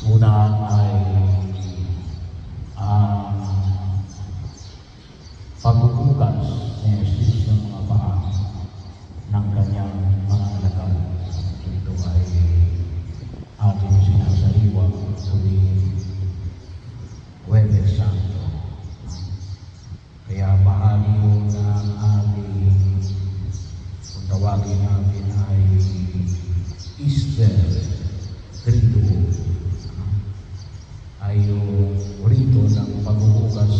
Una ay ang pagbubukas ni Jesus ng mga paa ng kanyang mga alagad. Ito ay ating sinasariwa tuwing Huwebes Santo. Kaya bahagi yun ng ating, kung tawagin natin ay Easter Triduum, ay yung rito ng pagbubukas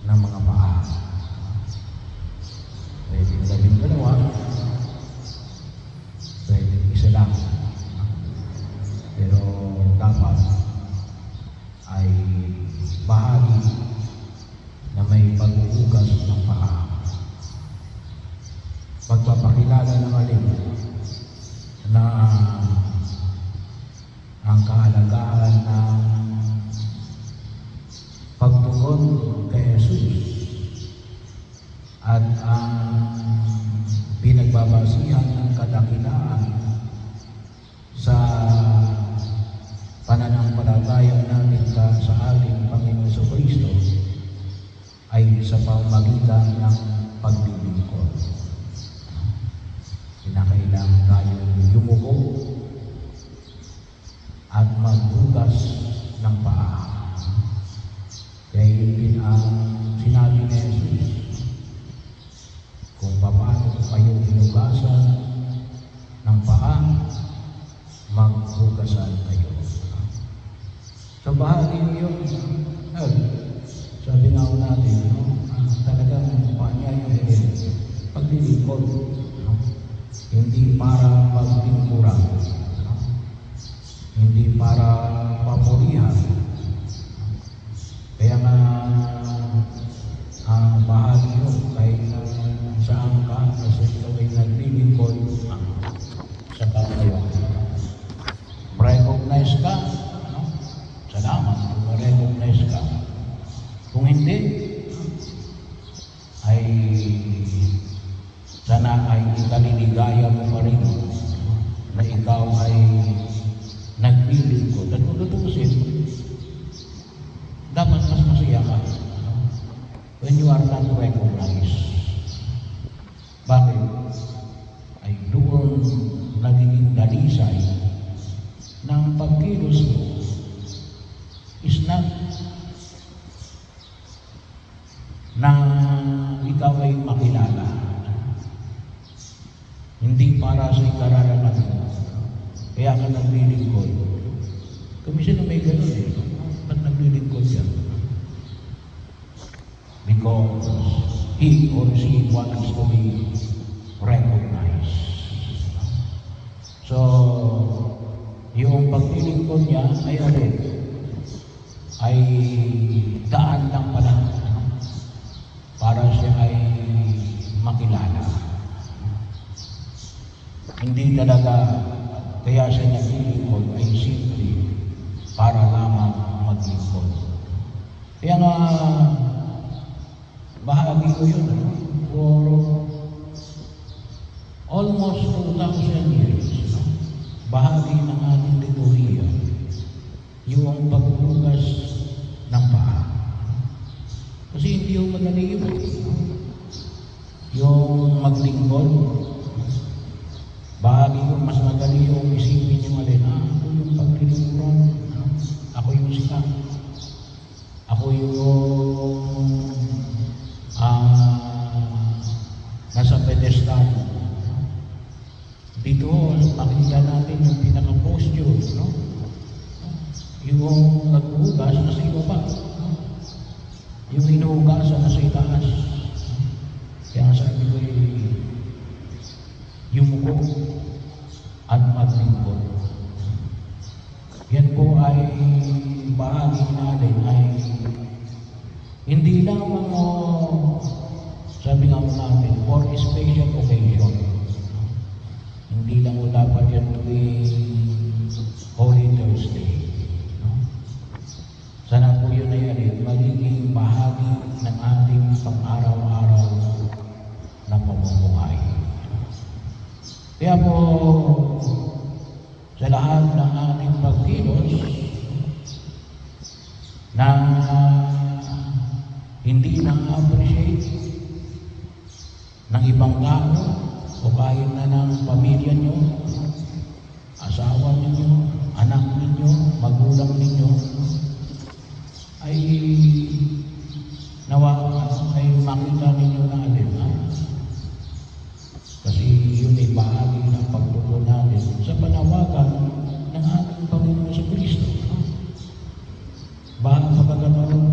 ng mga paa. Pwede 12, pwede isa lang. Pero dapat ay bahagi na may pagbubukas ng paa. Pagpapakilala ng alin na ang kahalagahan ng pagtugon kay Jesus at ang pinagbabasihan ng kadakilaan sa pananampalataya natin sa ating Panginoon Kristo ay sa pamamagitan ng paglilingkod. Kinakailangan tayo yumuko at magbukas ng paa. Kaya yun din ang sinabi ni Jesus, kung paano kayo hinugasan ng paa, magbukasan kayo. Sa bahagi yun, sabi nga natin, talagang panya yung paglilingkod, hindi para pagtingkuran, hindi para papurihan. Kaya nga bahagi yun, kahit saan ka, kasi ikaw ay naglilingkod sa tao ngayon. Recognize ka, salamat kung ma-recognize ka. Kung hindi, ay sana ay ikaliligaya mo pa rin na ikaw ay naglilingkod. At kung tutusin, dapat mas masaya ka when you are not recognized. Bakit? Ay doon nagiging dalisay ng pagkilos mo is not na ikaw ay makilala. Hindi para sa ikararaman mo. Kaya ka naglilingkod. Kumisan na may gano'n ba't naglilingkod yan? Because he or she wants to be recognized. So, yung paglilingkod niya ay alin? Ay daan lang pala para siya ay makilala. Hindi talaga kaya siya naglilingkod ay simple para lamang maglingkod. Kaya nga bahagi ko yun for almost 2,000 years. Bahagi ng ating liturhiya yung pagbubukas ng paa. Kasi hindi yung madali yun. Yung maglingkod, bahagi yung mas madali yung isipin yung alin, ako yung paglilingkuran, ako yung sikat, ako yung nasa pedestal. Dito, makikita natin yung pinaka-posture, yung naghugas na sa ibaba, yung hinuhugasan na sa itaas. Kaya sabi ko yumuko at maglingkod. Yan po ay bahagi natin ay hindi lamang sabi nga mo natin for a special occasion. Hindi lang mo dapat yan tuwing Holy Thursday. Sana po yun ay magiging bahagi ng ating pang-araw-araw na pamumuhay. Kaya po, sa lahat ng ating pagkilos, ibang tao o kahit na ng pamilya nyo, asawa ninyo, anak ninyo, magulang ninyo, ay ay makita ninyo na alin. Kasi yun ay bahagi ng pagtuto natin sa panawagan ng ating Panginoon sa Kristo. Bahang pagkakataon.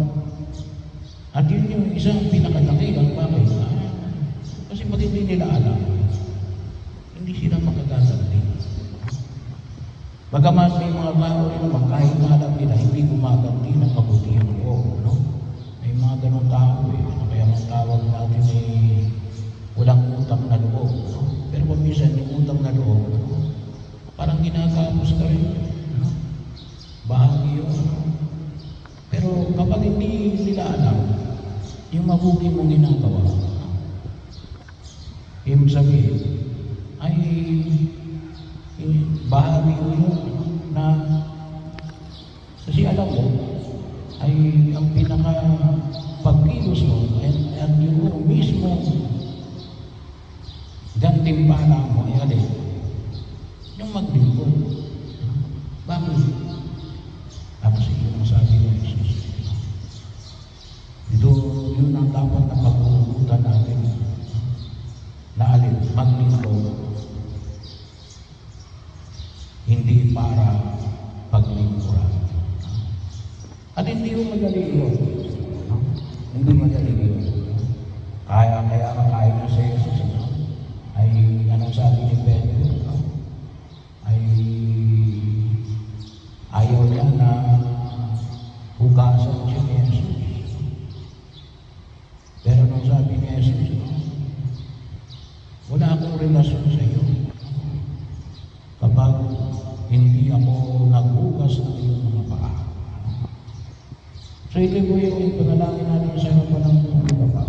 At yun yung isang pinakadakilang bakit. Kasi pag hindi nila alam, hindi sila makagaganti. Bagamat may mga tao rin naman kahit na alam nila, hindi gumaganti ng kabutihang loob. No? May mga ganong tao kaya ang tawag natin ay walang utang na loob. No? Pero kung minsan yung utang na loob, parang ginagapos ka rin. No? Bahagi yun. Pero kapag hindi nila alam, yung mabuti mong ginagawa, ibig sabihin, ay bahagi ko yun na kasi alam mo, ay ang pinaka pagkilos mo at yung mismo gantimpala mo ay alin, yung maglingkod. Bakit? Tapos yun ang sabi ng Jesus. Ito, yun ang dapat na pag-uugutan natin na alin, maglingkod. Hindi para paglingkuran. At hindi mo madali yun. Hindi madali yun. Kaya kakain na sa Jesus. Ay, anong sabi ni Pedro? Ay, ayaw niya na hugasan siya ni Jesus. Pero anong sabi ni Jesus? Wala akong relasyon sa iyo. Kapag hindi ako naghugas ng iyong mga paa. So ito po yung panalangin natin sa harapan ng Panginoon.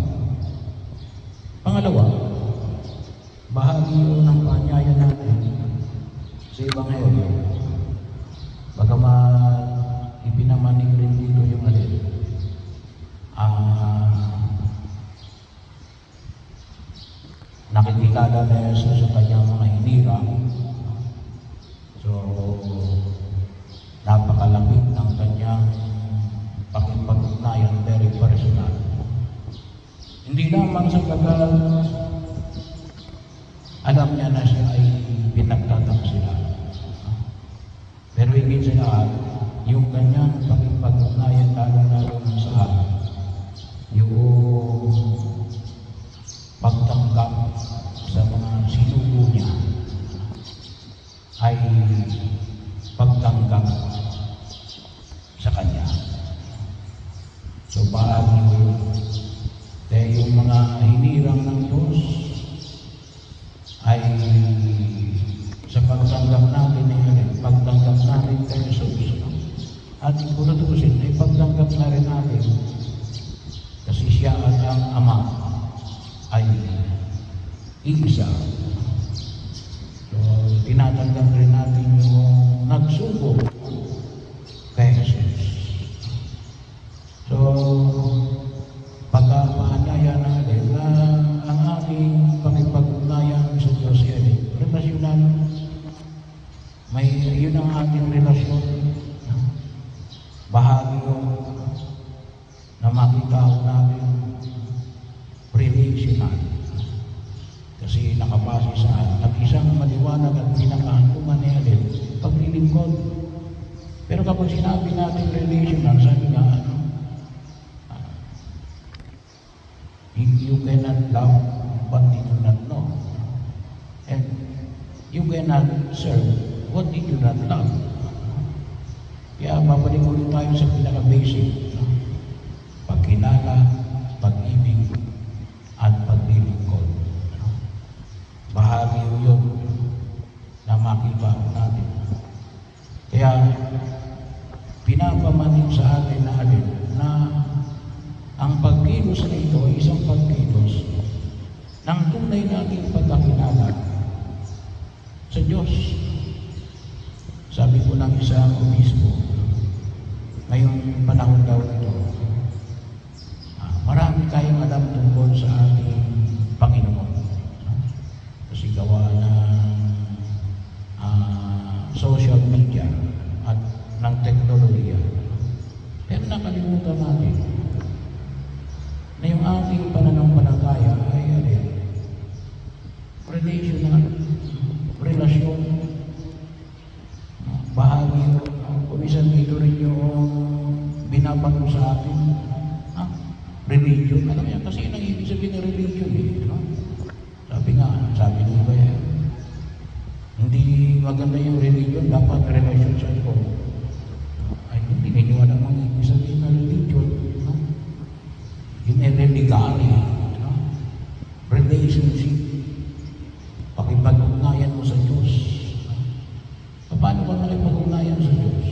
Pangalawa, bahagi yun ng paanyaya natin sa Ebanghelyo. Bagamat ipinamanig rin dito yung alin. Nakikilala na Jesus sa kanyang mga hinirang. So, napakalapit ng kanyang pakipag-ugnayan, very personal. Hindi lamang sapagkat alam niya na siya ay pinagtataksilan. Pero higit sa lahat, yung kanyang pakipag-ugnayan lalo-lalo ng sa yung pagtanggap sa mga sinugo niya ay pagtanggap sa kanya. So bahagi mo yun. Dahil yung mga hinirang ng Diyos ay sa pagtanggap natin pagtanggap natin kay Jesus. At kung natusin ay pagtanggap na rin natin kasi siya at ang Ama ay isa. So, tinatanggap rin natin yung nagsugo kay Jesus. So, pagkapaanyaya natin na ang ating pakipag-ugnayan sa Diyos ay relasyonan. Yun ang ating relasyon. Bahagi yun na makita ko natin relational. Kasi nakabase saan at isang maliwanag at pinakahantungan ni alin paglilingkod. Pero kapag sinabi natin relational, sabi nga you cannot love what you do not know, and you cannot serve what you do not love. Kaya babalik ulit tayo sa pinaka-basic, pagkilala, pag-ibig at paglilingkod. Bahagi yun na makita natin. Kaya pinapamanig sa atin na alin na ang pagkilos na ito ay isang pagkilos ng tunay nating pagkakilala sa Diyos. Sabi ko ng isang obispo, ngayong panahon daw ito, marami tayong alam tungkol sa ating Panginoon. at ng teknolohiya. Pero nakalimutan natin na yung ating pananampalataya ay relational, relasyon, bahagi yun. Kumisan ito rin yung binabago sa atin, religion. Alam mo yan, kasi yun ang ibig sabihin ng religion no? Sabi ng iba yan, hindi maganda yung religion, dapat relationship ko. Ay, hindi ninyo alam ang ibig sabihin ng religion, no? Yun ay religare, no? Relationship, pakipag-ugnayan mo sa Diyos. Paano ka nakipag-ugnayan sa Diyos?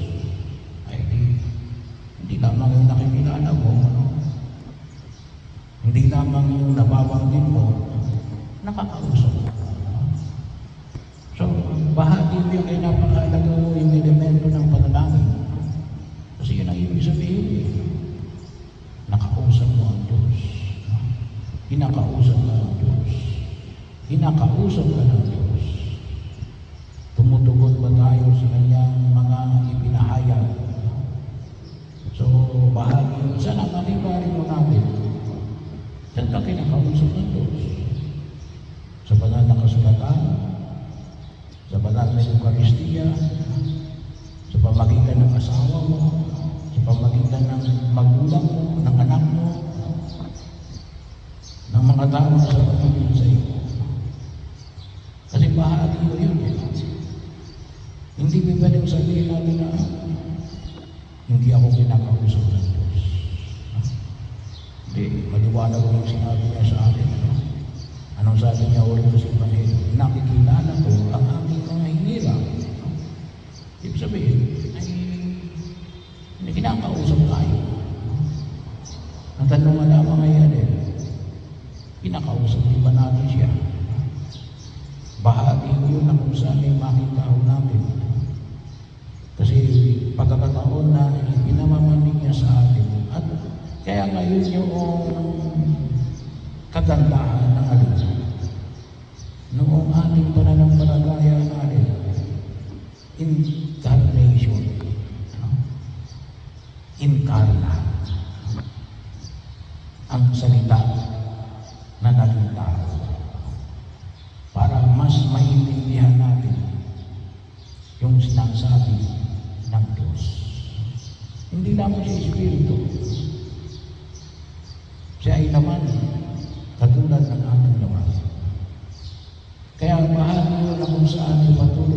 Ay, hindi lamang yung nakikilala mo, no? Hindi lamang yung nababanggit mo, nakakausap mo. So, bahagi yung kaya napakalaga yung elemento ng panalangin. Kasi yun ang ibig sabihin. Nakausap mo ang Diyos. Kinakausap ka ng Diyos. Kinakausap ka ng Diyos. Tumutugon ba tayo sa kanyang mga ipinahayag? So, bahagi, sana malibarin mo natin. Saan ka kinakausap ng Diyos? Sa banal na kasulatan, sa banal na Eucharistia, sa pamagitan ng asawa mo, sa pamagitan ng magulang mo, ng anak mo, ng mga tao na sa pamilya sa iyo. Kasi bahagi mo yun. Hindi ba pwedeng sabihin natin na hindi ako kinakausap ng Diyos? Hindi, maliwanag ko yung sinabi niya sa atin. Anong sabi niya ulit sa Evangelyo? Nakikilala ko ang aking mga hinirang. Ibig sabihin, ay kinakausap tayo. Ang tanong nga lamang ngayon kinakausap din ba natin siya? Bahagi ko yun na kung saan ay makita ho natin. Kasi pagkakataon na pinamamanig niya sa atin. At kaya ngayon yung kagandahan ng alin. Noong ating pananampalataya natin, incarnation, incarna, ang salita na naging tao. Para mas maintindihan natin yung sinasabi ng Diyos. Hindi lamang siya Espiritu. Siya ay naman katulad ng ating laman. Kaya bahagi yun na kung saan ipatuloy